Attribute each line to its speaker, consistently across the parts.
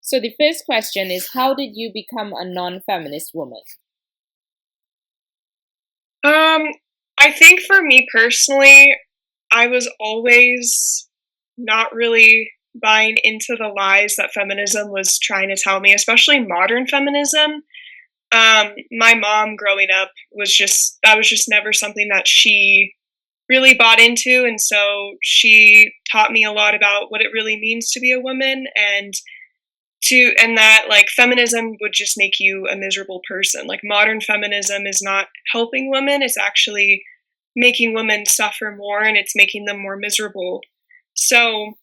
Speaker 1: So the first question is, how did you become a non-feminist woman?
Speaker 2: I think for me personally, I was always not really buying into the lies that feminism was trying to tell me, especially modern feminism. My mom growing up that was just never something that she really bought into, and so she taught me a lot about what it really means to be a woman, and that like feminism would just make you a miserable person. Like modern feminism is not helping women, it's actually making women suffer more and it's making them more miserable. So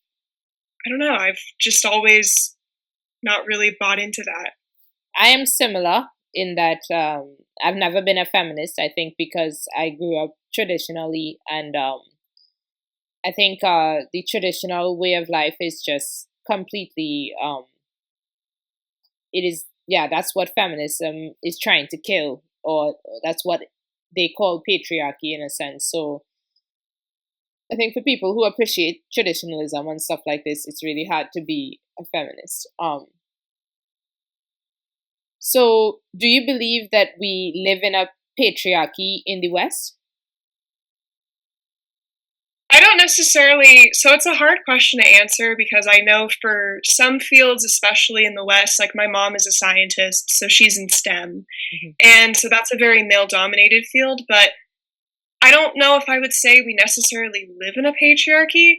Speaker 2: I don't know, I've just always not really bought into that.
Speaker 1: I am similar in that I've never been a feminist, I think, because I grew up traditionally, and I think the traditional way of life is just completely, it is, yeah, that's what feminism is trying to kill, or that's what they call patriarchy in a sense. So I think for people who appreciate traditionalism and stuff like this, it's really hard to be a feminist. So, do you believe that we live in a patriarchy in the West?
Speaker 2: I don't necessarily, so it's a hard question to answer because I know for some fields, especially in the West, like my mom is a scientist, so she's in STEM.
Speaker 1: Mm-hmm.
Speaker 2: And so that's a very male dominated field, but I don't know if I would say we necessarily live in a patriarchy.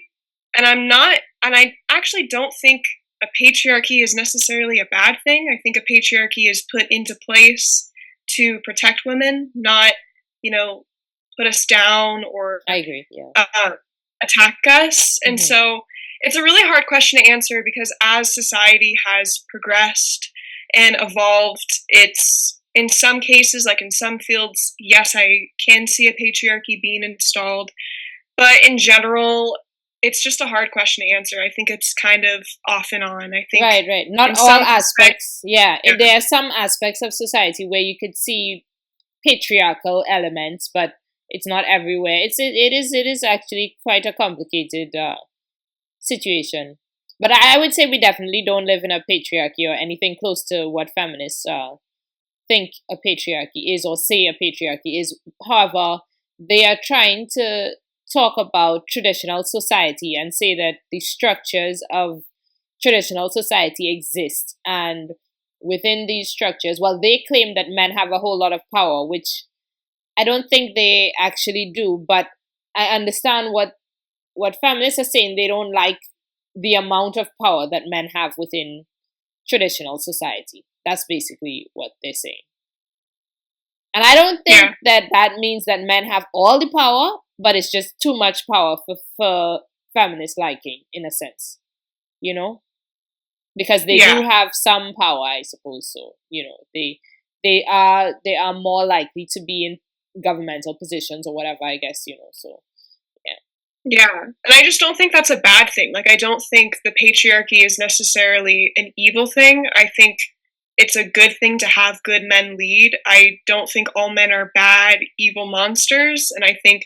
Speaker 2: And I actually don't think a patriarchy is necessarily a bad thing. I think a patriarchy is put into place to protect women, not, you know, put us down or
Speaker 1: I agree. Yeah.
Speaker 2: attack us. And
Speaker 1: Mm-hmm.
Speaker 2: so it's a really hard question to answer because as society has progressed and evolved, it's in some cases, like in some fields, yes, I can see a patriarchy being installed. But in general, it's just a hard question to answer. I think it's kind of off and on. I think
Speaker 1: Right. Not
Speaker 2: in
Speaker 1: all
Speaker 2: some
Speaker 1: aspects. Yeah,
Speaker 2: yeah,
Speaker 1: there are some aspects of society where you could see patriarchal elements, but it's not everywhere. It is actually quite a complicated situation. But I would say we definitely don't live in a patriarchy or anything close to what feminists think a patriarchy is or say a patriarchy is. However, they are trying to talk about traditional society and say that the structures of traditional society exist, and within these structures, well, they claim that men have a whole lot of power, which I don't think they actually do, but I understand what feminists are saying. They don't like the amount of power that men have within traditional society. That's basically what they're saying. And I don't think
Speaker 2: yeah,
Speaker 1: that means that men have all the power, but it's just too much power for feminist liking, in a sense, you know? Because they do
Speaker 2: yeah.
Speaker 1: have some power, I suppose. So, they are more likely to be in governmental positions or whatever, I guess. So yeah.
Speaker 2: Yeah. And I just don't think that's a bad thing. Like, I don't think the patriarchy is necessarily an evil thing. I think it's a good thing to have good men lead. I don't think all men are bad, evil monsters. And I think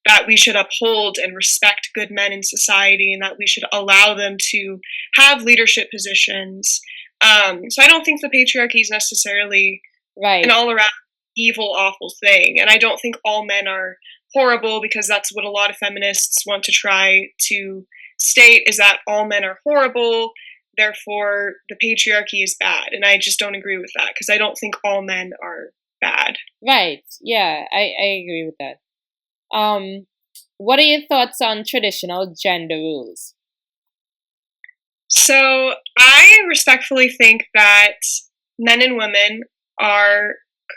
Speaker 2: that we should uphold and respect good men in society and that we should allow them to have leadership positions. So I don't think the patriarchy is necessarily an
Speaker 1: Right.
Speaker 2: all around evil, awful thing. And I don't think all men are horrible because that's what a lot of feminists want to try to state is that all men are horrible, therefore the patriarchy is bad. And I just don't agree with that because I don't think all men are bad.
Speaker 1: Right. Yeah, I agree with that. What are your thoughts on traditional gender roles?
Speaker 2: So I respectfully think that men and women are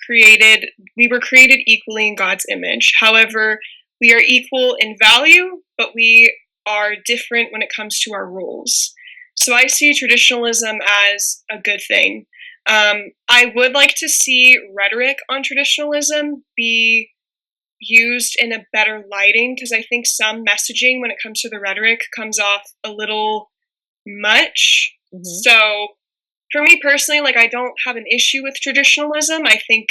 Speaker 2: we were created equally in God's image. However, we are equal in value, but we are different when it comes to our roles. So I see traditionalism as a good thing. I would like to see rhetoric on traditionalism be used in a better lighting because I think some messaging when it comes to the rhetoric comes off a little much.
Speaker 1: Mm-hmm.
Speaker 2: So for me personally, like I don't have an issue with traditionalism. I think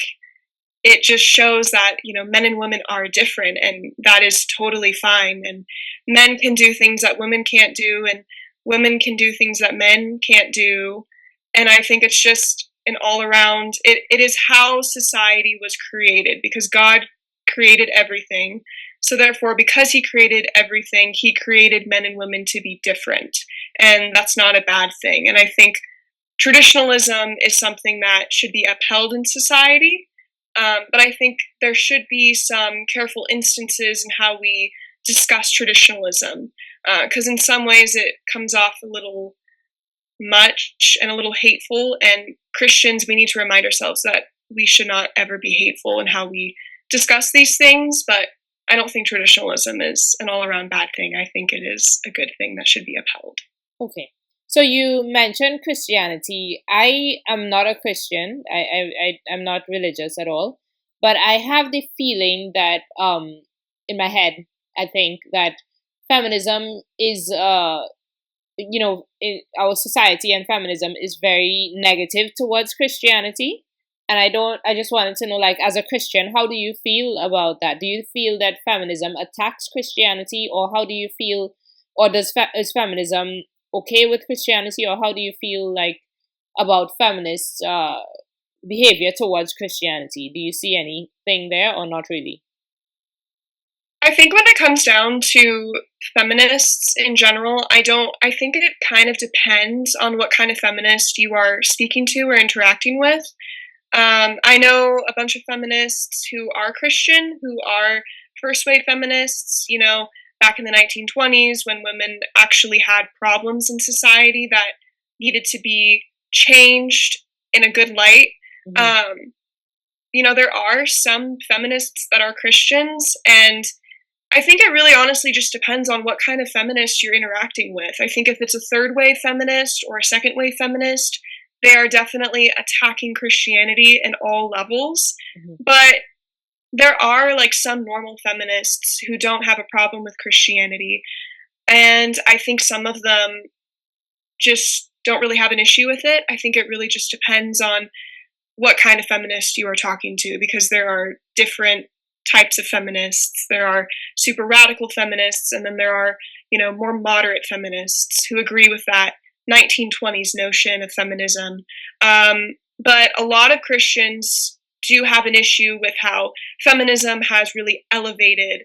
Speaker 2: it just shows that, men and women are different and that is totally fine. And men can do things that women can't do and women can do things that men can't do. And I think it's just an all around, it is how society was created, because God created everything. So therefore, because he created everything, he created men and women to be different. And that's not a bad thing. And I think traditionalism is something that should be upheld in society. But I think there should be some careful instances in how we discuss traditionalism. Because in some ways it comes off a little much and a little hateful. And Christians, we need to remind ourselves that we should not ever be hateful in how we discuss these things. But I don't think traditionalism is an all around bad thing. I think it is a good thing that should be upheld.
Speaker 1: Okay. So you mentioned Christianity. I am not a Christian. I'm not religious at all. But I have the feeling that in my head, I think that feminism is our society and feminism is very negative towards Christianity. And I just wanted to know, like, as a Christian, how do you feel about that? Do you feel that feminism attacks Christianity, or how do you feel, or is feminism okay with Christianity, or how do you feel like about feminist behavior towards Christianity? Do you see anything there, or not really?
Speaker 2: I think when it comes down to feminists in general, I think it kind of depends on what kind of feminist you are speaking to or interacting with. I know a bunch of feminists who are Christian, who are first wave feminists, back in the 1920s when women actually had problems in society that needed to be changed in a good light. Mm-hmm. There are some feminists that are Christians, and I think it really honestly just depends on what kind of feminist you're interacting with. I think if it's a third wave feminist or a second wave feminist, they are definitely attacking Christianity in all levels. Mm-hmm. But there are some normal feminists who don't have a problem with Christianity. And I think some of them just don't really have an issue with it. I think it really just depends on what kind of feminist you are talking to, because there are different types of feminists. There are super radical feminists, and then there are, more moderate feminists who agree with that 1920s notion of feminism. But a lot of Christians do have an issue with how feminism has really elevated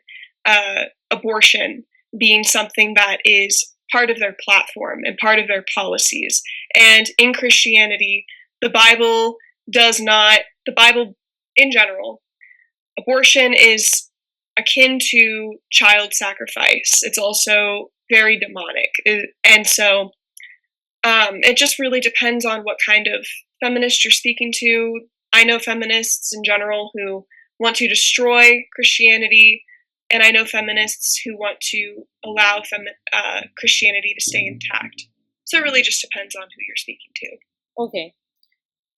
Speaker 2: abortion being something that is part of their platform and part of their policies. And in Christianity, the Bible in general, abortion is akin to child sacrifice. It's also very demonic. And so it just really depends on what kind of feminist you're speaking to. I know feminists in general who want to destroy Christianity, and I know feminists who want to allow Christianity to stay intact. So it really just depends on who you're speaking to.
Speaker 1: Okay.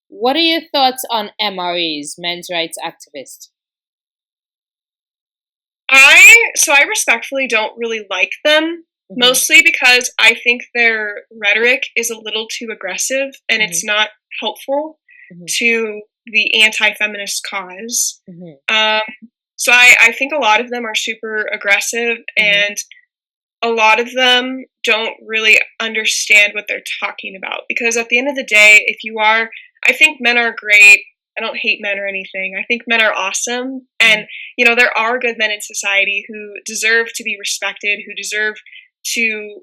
Speaker 1: What are your thoughts on MREs, men's rights activists?
Speaker 2: I respectfully don't really like them. Mm-hmm. Mostly because I think their rhetoric is a little too aggressive, and mm-hmm. it's not helpful mm-hmm. to the anti-feminist cause. Mm-hmm. So I think a lot of them are super aggressive, mm-hmm. and a lot of them don't really understand what they're talking about. Because at the end of the day, I think men are great. I don't hate men or anything. I think men are awesome. And, there are good men in society who deserve to be respected, who deserve to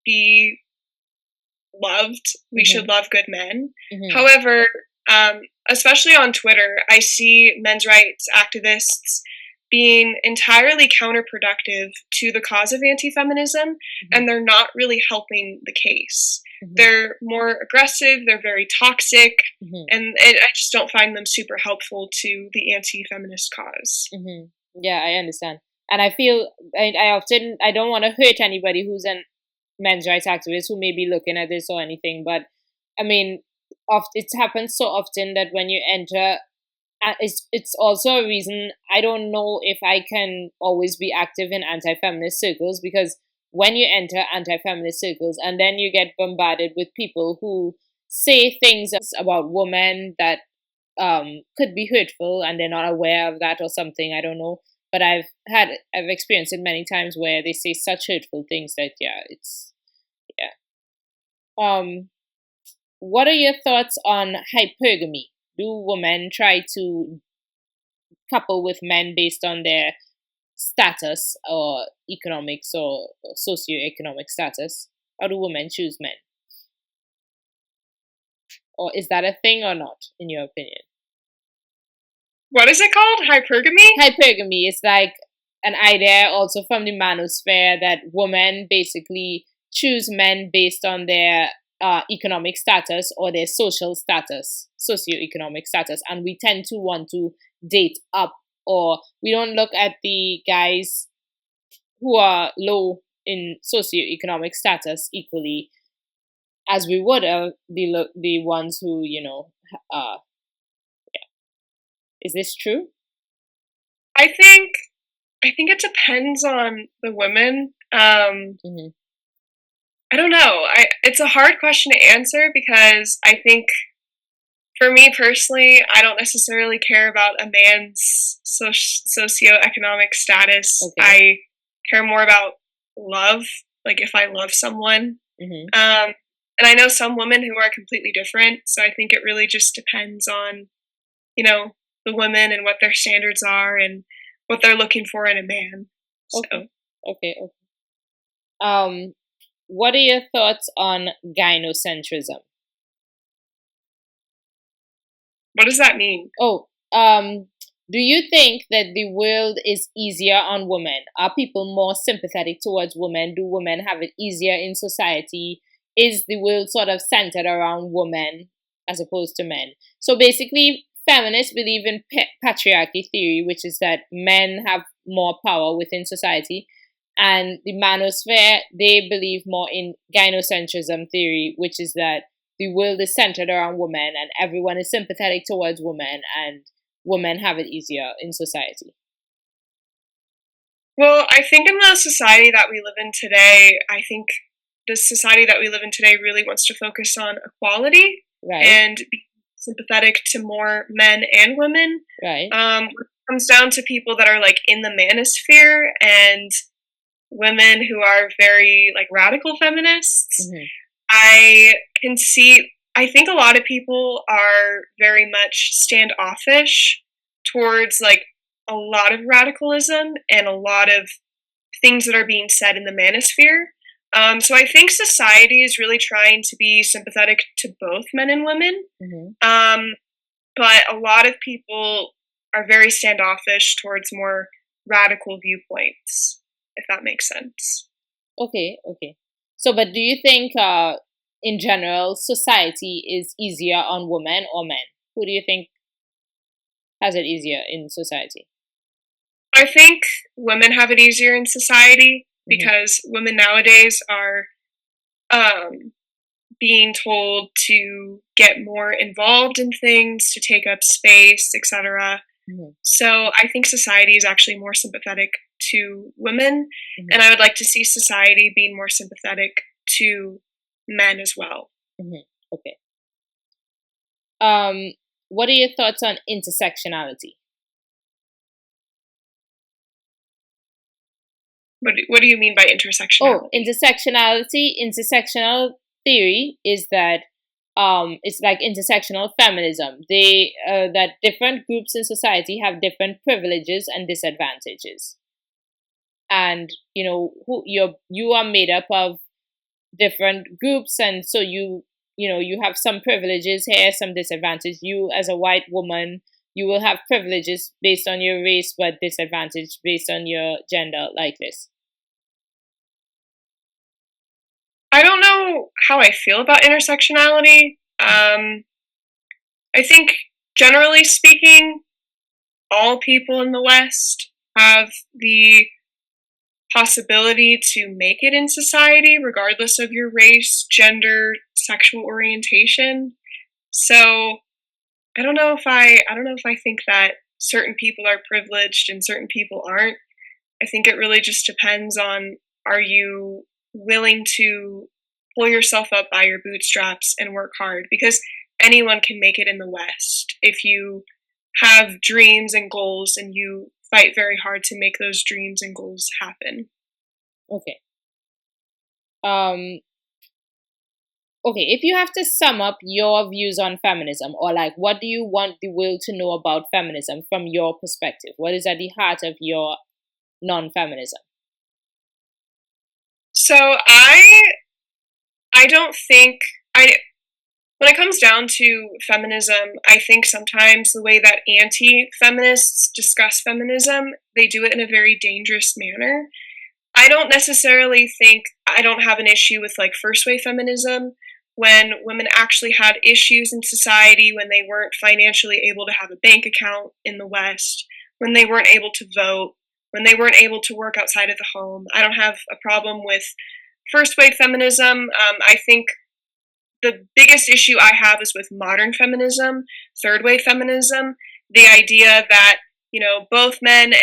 Speaker 2: be loved. We mm-hmm. should love good men. Mm-hmm. However, especially on Twitter, I see men's rights activists being entirely counterproductive to the cause of anti-feminism, mm-hmm. and they're not really helping the case. Mm-hmm. They're more aggressive, they're very toxic, mm-hmm. and I just don't find them super helpful to the anti-feminist cause.
Speaker 1: Mm-hmm. Yeah, I understand. And I feel I don't want to hurt anybody who's a men's rights activist who may be looking at this or anything, but I mean, it happens so often that when you enter, it's also a reason I don't know if I can always be active in anti-feminist circles, because when you enter anti-feminist circles and then you get bombarded with people who say things about women that could be hurtful and they're not aware of that or something, I don't know. But I've experienced it many times where they say such hurtful things that what are your thoughts on hypergamy? Do women try to couple with men based on their status or economics or socioeconomic status? How do women choose men? Or is that a thing or not, in your opinion?
Speaker 2: What is it called? Hypergamy?
Speaker 1: Hypergamy is like an idea also from the manosphere that women basically choose men based on their economic status or their social status, socioeconomic status, and we tend to want to date up, or we don't look at the guys who are low in socioeconomic status equally as we would the ones who uh is this true?
Speaker 2: I think it depends on the women.
Speaker 1: Mm-hmm.
Speaker 2: I don't know. It's a hard question to answer because I think for me personally, I don't necessarily care about a man's socioeconomic status.
Speaker 1: Okay.
Speaker 2: I care more about love, like if I love someone.
Speaker 1: Mm-hmm.
Speaker 2: And I know some women who are completely different, so I think it really just depends on, the women and what their standards are and what they're looking for in a man. So.
Speaker 1: Okay. What are your thoughts on gynocentrism?
Speaker 2: What does that mean?
Speaker 1: Do you think that the world is easier on women? Are people more sympathetic towards women? Do women have it easier in society? Is the world sort of centered around women as opposed to men? So basically, feminists believe in patriarchy theory, which is that men have more power within society. And the manosphere, they believe more in gynocentrism theory, which is that the world is centered around women and everyone is sympathetic towards women and women have it easier in society.
Speaker 2: Well, I think in the society that we live in today, I think the society that we live in today really wants to focus on equality,
Speaker 1: right,
Speaker 2: and be sympathetic to more men and women.
Speaker 1: Right.
Speaker 2: It comes down to people that are like in the manosphere and women who are very like radical feminists.
Speaker 1: Mm-hmm.
Speaker 2: I think a lot of people are very much standoffish towards like a lot of radicalism and a lot of things that are being said in the manosphere. So I think society is really trying to be sympathetic to both men and women.
Speaker 1: Mm-hmm.
Speaker 2: But a lot of people are very standoffish towards more radical viewpoints, if that makes sense.
Speaker 1: Okay. So, but do you think, in general, society is easier on women or men? Who do you think has it easier in society?
Speaker 2: I think women have it easier in society because women nowadays are being told to get more involved in things, to take up space, etc. So I think society is actually more sympathetic to women, and I would like to see society being more sympathetic to men as well.
Speaker 1: Okay. What are your thoughts on intersectionality?
Speaker 2: What do you mean by intersectionality?
Speaker 1: Intersectional theory is that it's like intersectional feminism. That different groups in society have different privileges and disadvantages, and you are made up of different groups, and so you have some privileges here, some disadvantages. You as a white woman, you will have privileges based on your race, but disadvantage based on your gender, like this.
Speaker 2: I don't know how I feel about intersectionality. I think, generally speaking, all people in the West have the possibility to make it in society, regardless of your race, gender, sexual orientation. So I don't know if I think that certain people are privileged and certain people aren't. I think it really just depends on, are you willing to pull yourself up by your bootstraps and work hard? Because anyone can make it in the West if you have dreams and goals and you fight very hard to make those dreams and goals happen.
Speaker 1: Okay. okay, if you have to sum up your views on feminism, or like what do you want the world to know about feminism from your perspective? What is at the heart of your non-feminism?
Speaker 2: So I don't think I when it comes down to feminism, I think sometimes the way that anti-feminists discuss feminism, they do it in a very dangerous manner. I don't necessarily think I don't have an issue with like first wave feminism when women actually had issues in society, when they weren't financially able to have a bank account in the West, when they weren't able to vote, when they weren't able to work outside of the home. I don't have a problem with first wave feminism. I think the biggest issue I have is with modern feminism, third wave feminism, the idea that, both men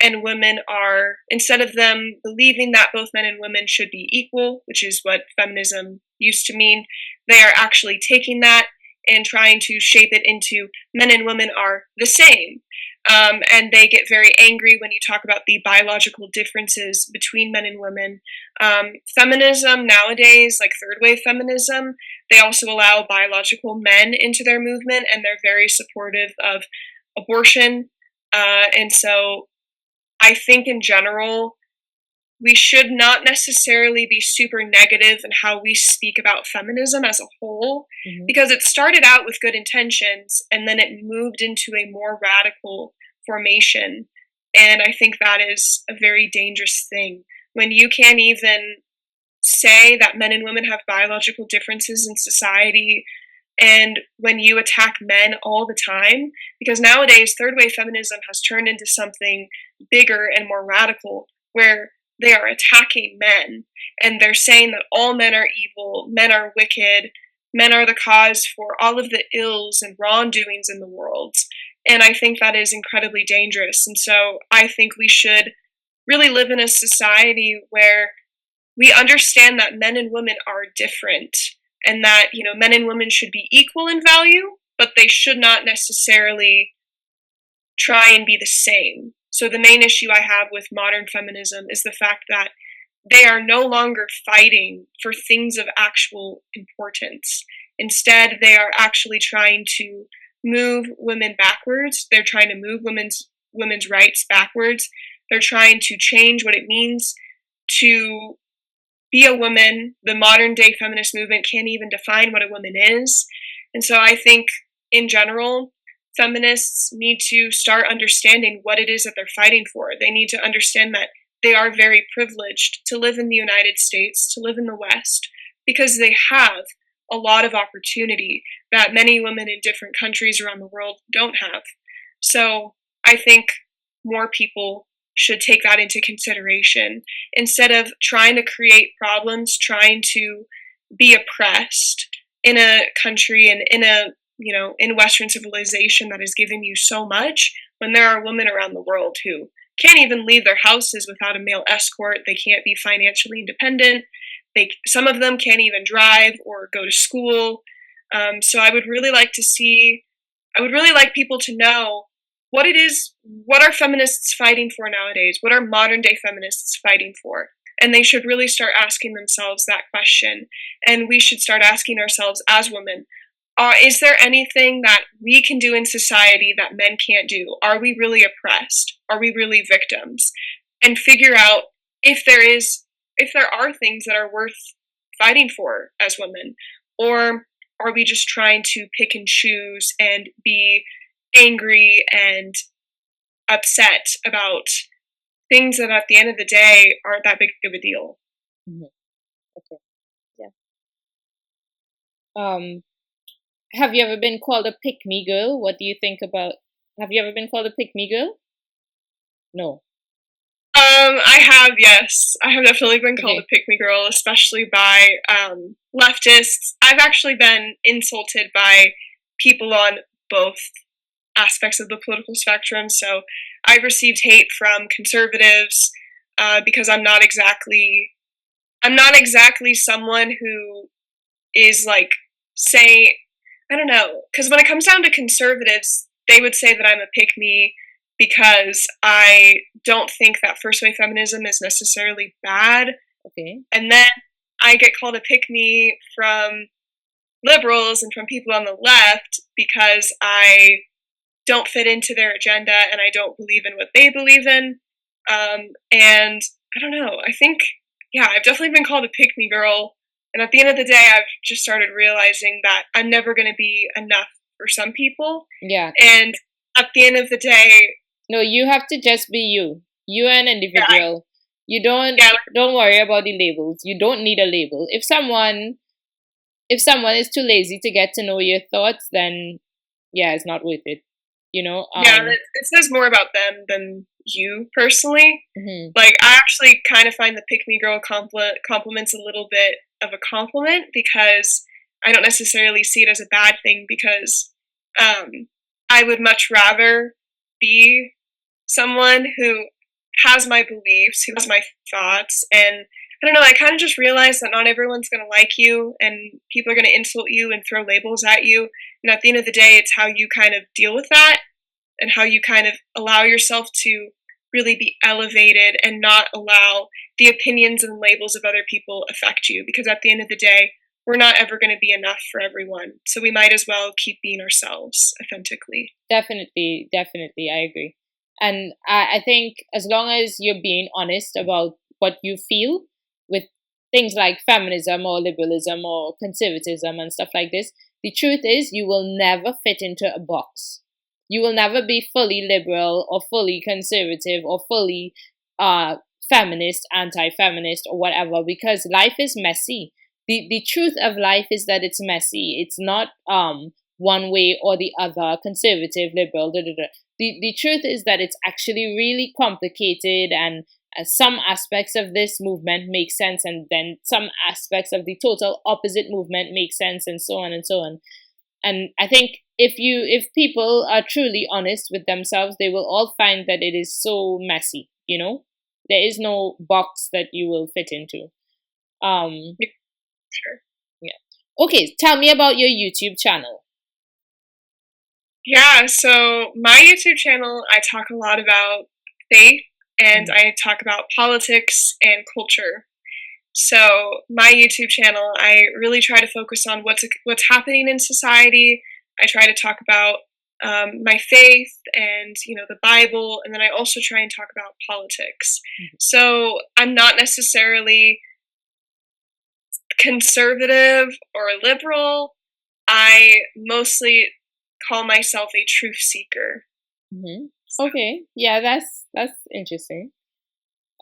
Speaker 2: and women are, instead of them believing that both men and women should be equal, which is what feminism used to mean, they are actually taking that and trying to shape it into men and women are the same. And they get very angry when you talk about the biological differences between men and women. Feminism nowadays, like third wave feminism, they also allow biological men into their movement, and they're very supportive of abortion. And so I think in general, we should not necessarily be super negative in how we speak about feminism as a whole, because it started out with good intentions and then it moved into a more radical formation. And I think that is a very dangerous thing. When you can't even say that men and women have biological differences in society, and when you attack men all the time, because nowadays third wave feminism has turned into something bigger and more radical, where they are attacking men and they're saying that all men are evil, men are wicked, men are the cause for all of the ills and wrongdoings in the world. And I think that is incredibly dangerous. And so I think we should really live in a society where we understand that men and women are different, and that, men and women should be equal in value, but they should not necessarily try and be the same. So the main issue I have with modern feminism is the fact that they are no longer fighting for things of actual importance. Instead, they are actually trying to move women backwards. They're trying to move women's rights backwards. They're trying to change what it means to be a woman. The modern day feminist movement can't even define what a woman is. And so I think in general, feminists need to start understanding what it is that they're fighting for. They need to understand that they are very privileged to live in the United States, to live in the West, because they have a lot of opportunity that many women in different countries around the world don't have. So I think more people should take that into consideration instead of trying to create problems, trying to be oppressed in a country and in Western civilization that is giving you so much, when there are women around the world who can't even leave their houses without a male escort. They can't be financially independent. Some of them can't even drive or go to school. So I would really like people to know what are feminists fighting for nowadays? What are modern day feminists fighting for? And they should really start asking themselves that question. And we should start asking ourselves as women, is there anything that we can do in society that men can't do? Are we really oppressed? Are we really victims? And figure out if there are things that are worth fighting for as women, or are we just trying to pick and choose and be angry and upset about things that at the end of the day aren't that big of a deal?
Speaker 1: Okay. Yeah. Have you ever been called a pikme girl? What do you think about? Have you ever been called a pikme girl? No.
Speaker 2: I have, yes. I have definitely been called a pick-me girl, especially by leftists. I've actually been insulted by people on both aspects of the political spectrum. So I've received hate from conservatives because I'm not exactly someone who is like saying, I don't know, because when it comes down to conservatives, they would say that I'm a pick-me because I don't think that first wave feminism is necessarily bad.
Speaker 1: Okay.
Speaker 2: And then I get called a pick-me from liberals and from people on the left because I don't fit into their agenda and I don't believe in what they believe in. And I don't know, I think, yeah, I've definitely been called a pick-me girl. And at the end of the day, I've just started realizing that I'm never going to be enough for some people.
Speaker 1: Yeah.
Speaker 2: And at the end of the day,
Speaker 1: no, you have to just be you. You're an individual. You don't worry about the labels. You don't need a label. If someone is too lazy to get to know your thoughts, then yeah, it's not worth it.
Speaker 2: It says more about them than you personally.
Speaker 1: Mm-hmm.
Speaker 2: Like, I actually kind of find the pick-me girl compliments a little bit of a compliment because I don't necessarily see it as a bad thing because I would much rather be someone who has my beliefs, who has my thoughts, and I don't know, I kind of just realized that not everyone's going to like you and people are going to insult you and throw labels at you. And at the end of the day, it's how you kind of deal with that and how you kind of allow yourself to really be elevated and not allow the opinions and labels of other people affect you. Because at the end of the day, we're not ever going to be enough for everyone. So we might as well keep being ourselves authentically.
Speaker 1: Definitely, I agree. And I think as long as you're being honest about what you feel with things like feminism or liberalism or conservatism and stuff like this, the truth is you will never fit into a box. You will never be fully liberal or fully conservative or fully feminist, anti-feminist or whatever, because life is messy. The truth of life is that it's messy. It's not one way or the other, conservative, liberal, The truth is that it's actually really complicated, and some aspects of this movement make sense, and then some aspects of the total opposite movement make sense, and so on and so on. And I think if people are truly honest with themselves, they will all find that it is so messy. There is no box that you will fit into.
Speaker 2: Sure.
Speaker 1: Yeah. Okay, tell me about your YouTube channel.
Speaker 2: Yeah, so my YouTube channel, I talk a lot about faith and I talk about politics and culture. So my YouTube channel, I really try to focus on what's happening in society. I try to talk about my faith and the Bible, and then I also try and talk about politics. So I'm not necessarily conservative or liberal. I mostly call myself a truth seeker.
Speaker 1: Mm-hmm. Okay, yeah, that's interesting.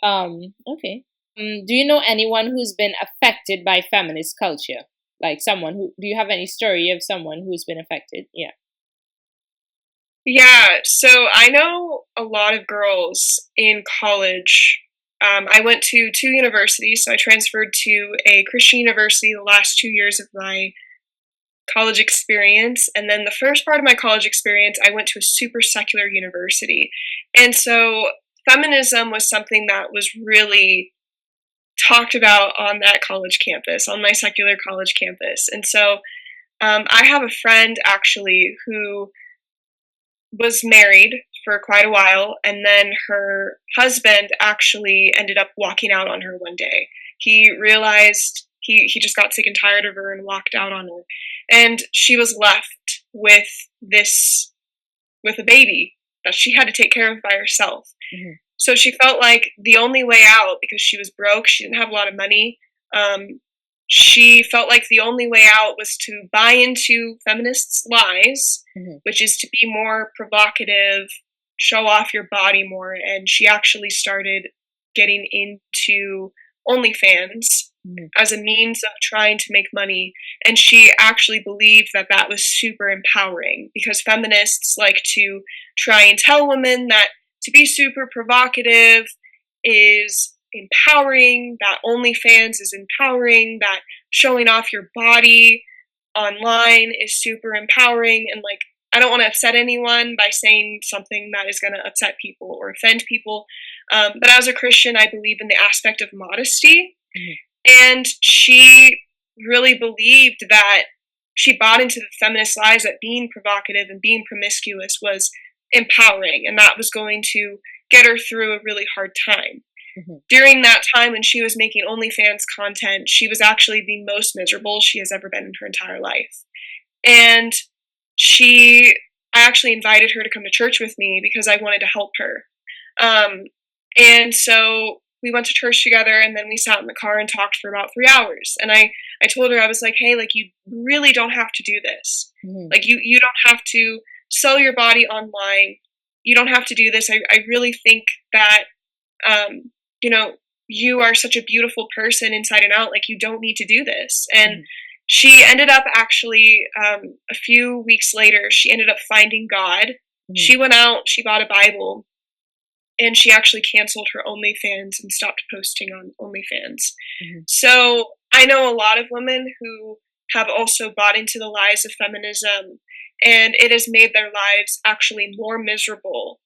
Speaker 1: Okay. Do you know anyone who's been affected by feminist culture? Like do you have any story of someone who's been affected? Yeah.
Speaker 2: Yeah, so I know a lot of girls in college. I went to 2 universities, so I transferred to a Christian university the last 2 years of my college experience, and then the first part of my college experience I went to a super secular university. And so feminism was something that was really talked about on that college campus, on my secular college campus. And so I have a friend actually who was married for quite a while, and then her husband actually ended up walking out on her one day. He realized he just got sick and tired of her and walked out on her. And she was left with a baby that she had to take care of by herself. Mm-hmm. So she felt like the only way out, because she was broke, she didn't have a lot of money, she felt like the only way out was to buy into feminists' lies, mm-hmm. which is to be more provocative, show off your body more, and she actually started getting into OnlyFans mm-hmm. as a means of trying to make money, and she actually believed that that was super empowering, because feminists like to try and tell women that to be super provocative is empowering, that OnlyFans is empowering, that showing off your body online is super empowering, and like, I don't want to upset anyone by saying something that is going to upset people or offend people, but as a Christian, I believe in the aspect of modesty, mm-hmm. and she really believed that she bought into the feminist lies that being provocative and being promiscuous was empowering, and that was going to get her through a really hard time. during that time when she was making OnlyFans content, she was actually the most miserable she has ever been in her entire life. And I actually invited her to come to church with me because I wanted to help her. And so we went to church together, and then we sat in the car and talked for about 3 hours. And I told her, I was like, hey, like, you really don't have to do this. Like, you don't have to sell your body online. You don't have to do this. I really think that, you are such a beautiful person inside and out. Like, you don't need to do this. And she ended up actually, a few weeks later, she ended up finding God. She went out, she bought a Bible, and she actually canceled her OnlyFans and stopped posting on OnlyFans. So I know a lot of women who have also bought into the lies of feminism, and it has made their lives actually more miserable.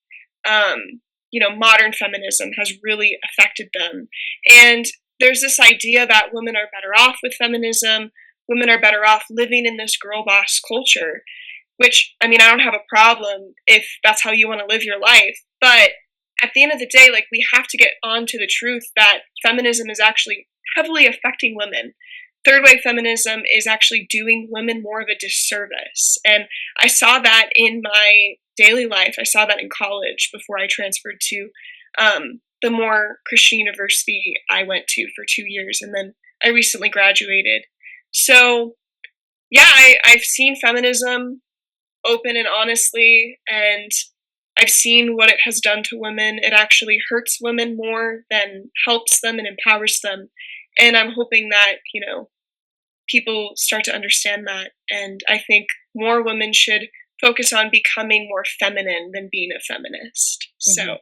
Speaker 2: Modern feminism has really affected them. And there's this idea that women are better off with feminism, women are better off living in this girl boss culture, which, I mean, I don't have a problem if that's how you want to live your life. But at the end of the day, like, we have to get on to the truth that feminism is actually heavily affecting women. Third wave feminism is actually doing women more of a disservice. And I saw that in my daily life. I saw that in college before I transferred to the more Christian university I went to for 2 years. And then I recently graduated. So, yeah, I've seen feminism open and honestly, and I've seen what it has done to women. It actually hurts women more than helps them and empowers them. And I'm hoping that, people start to understand that. And I think more women should focus on becoming more feminine than being a feminist. So,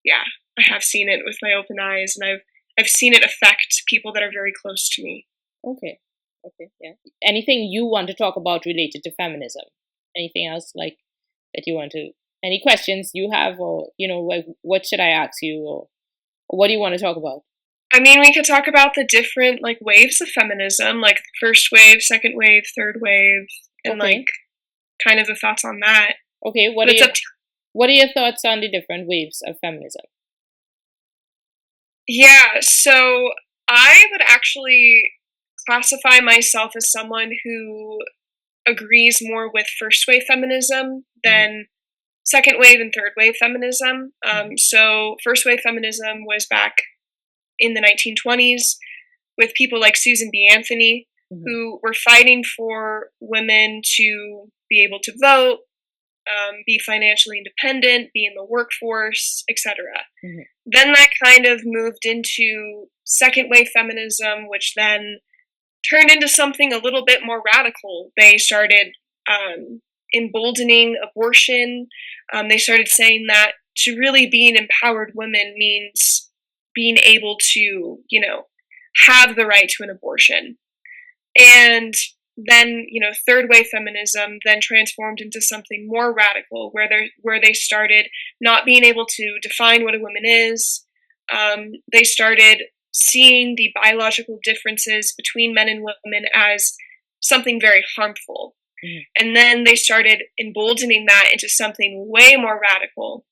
Speaker 2: yeah, I have seen it with my open eyes, and I've seen it affect people that are very close to me.
Speaker 1: Okay, yeah. Anything you want to talk about related to feminism? Anything else like that you want to? Any questions you have, or what should I ask you, or what do you want to talk about?
Speaker 2: I mean, we could talk about the different waves of feminism, like first wave, second wave, third wave, and kind of the thoughts on that.
Speaker 1: Okay, what are your thoughts on the different waves of feminism?
Speaker 2: Yeah, so I would actually classify myself as someone who agrees more with first wave feminism than second wave and third wave feminism. So first wave feminism was back in the 1920s with people like Susan B. Anthony, who were fighting for women to be able to vote, be financially independent, be in the workforce, etc. Then that kind of moved into second wave feminism, which then turned into something a little bit more radical. They started emboldening abortion. They started saying that to really be an empowered woman means being able to, have the right to an abortion. And then, third wave feminism then transformed into something more radical, where they started not being able to define what a woman is. They started seeing the biological differences between men and women as something very harmful. And then they started emboldening that into something way more radical,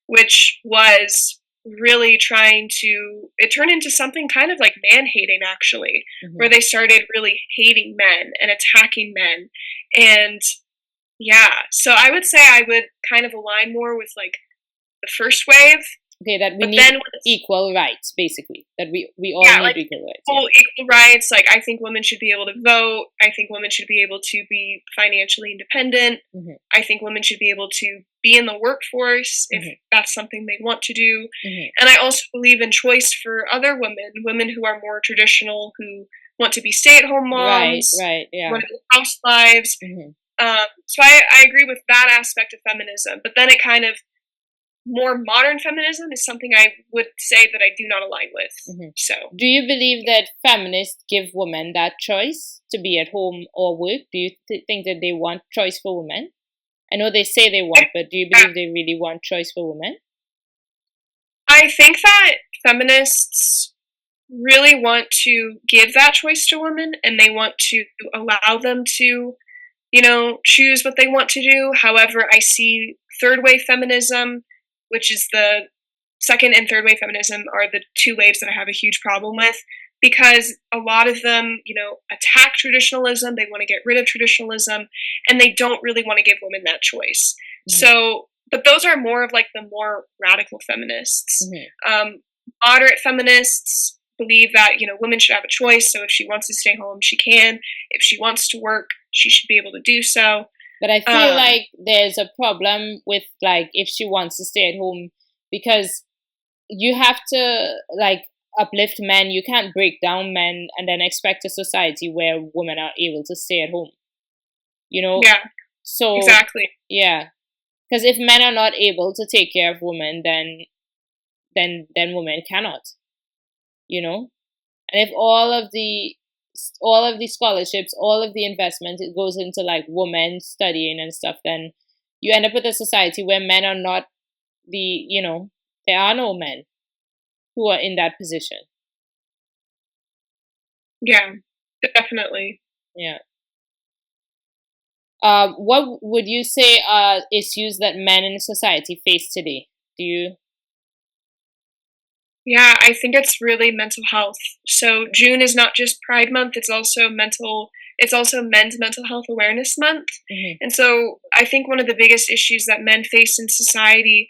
Speaker 2: which was really it turned into something kind of like man-hating, actually, where they started really hating men and attacking men. And yeah, so I would say I would kind of align more with the first wave.
Speaker 1: Okay, that we need equal rights, basically. That we all need equal rights.
Speaker 2: Equal rights. I think women should be able to vote. I think women should be able to be financially independent. I think women should be able to be in the workforce if that's something they want to do. And I also believe in choice for other women who are more traditional, who want to be stay-at-home moms, want to be housewives. So I agree with that aspect of feminism. But then it kind of more modern feminism is something I would say that I do not align with. So,
Speaker 1: do you believe that feminists give women that choice to be at home or work? Do you think that they want choice for women? I know they say they want, but do you believe they really want choice for women?
Speaker 2: I think that feminists really want to give that choice to women, and they want to allow them to, choose what they want to do. However, I see third wave feminism, which is the second and third wave feminism are the two waves that I have a huge problem with, because a lot of them, attack traditionalism. They want to get rid of traditionalism, and they don't really want to give women that choice. Mm-hmm. So, but those are more of like the more radical feminists. Mm-hmm. Moderate feminists believe that, women should have a choice. So if she wants to stay home, she can. If she wants to work, she should be able to do so.
Speaker 1: But I feel like there's a problem with, like, if she wants to stay at home, because you have to, like, uplift men. You can't break down men and then expect a society where women are able to stay at home.
Speaker 2: Yeah. So exactly.
Speaker 1: Yeah, because if men are not able to take care of women, then women cannot. And if all of the scholarships, all of the investment, it goes into like women studying and stuff, then you end up with a society where men are not there are no men who are in that position.
Speaker 2: Yeah, definitely.
Speaker 1: Yeah. What would you say are issues that men in society face today?
Speaker 2: Yeah, I think it's really mental health. So June is not just Pride Month, it's also Men's Mental Health Awareness Month. Mm-hmm. And so I think one of the biggest issues that men face in society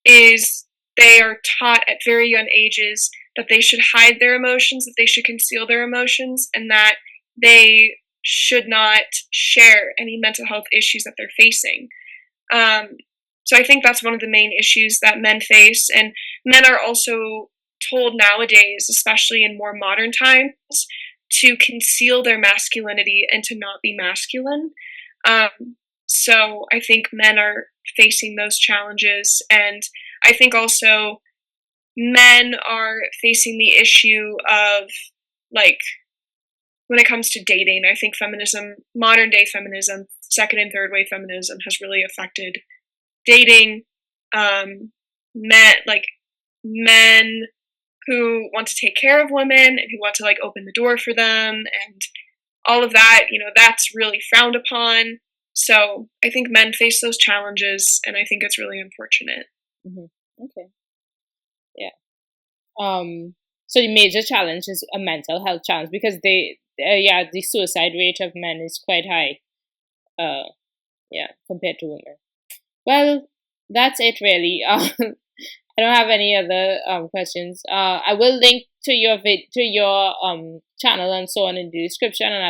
Speaker 2: is they are taught at very young ages that they should hide their emotions, that they should conceal their emotions, and that they should not share any mental health issues that they're facing. So I think that's one of the main issues that men face. And men are also told nowadays, especially in more modern times, to conceal their masculinity and to not be masculine. So I think men are facing those challenges. And I think also men are facing the issue of, like, when it comes to dating, I think modern day feminism, second and third wave feminism has really affected dating. Men who want to take care of women and who want to like open the door for them and all of that, that's really frowned upon. So I think men face those challenges, and I think it's really unfortunate.
Speaker 1: Mm-hmm. Okay. Yeah. So the major challenge is a mental health challenge, because the suicide rate of men is quite high. Compared to women. Well, that's it really. I don't have any other questions. I will link to your channel and so on in the description, and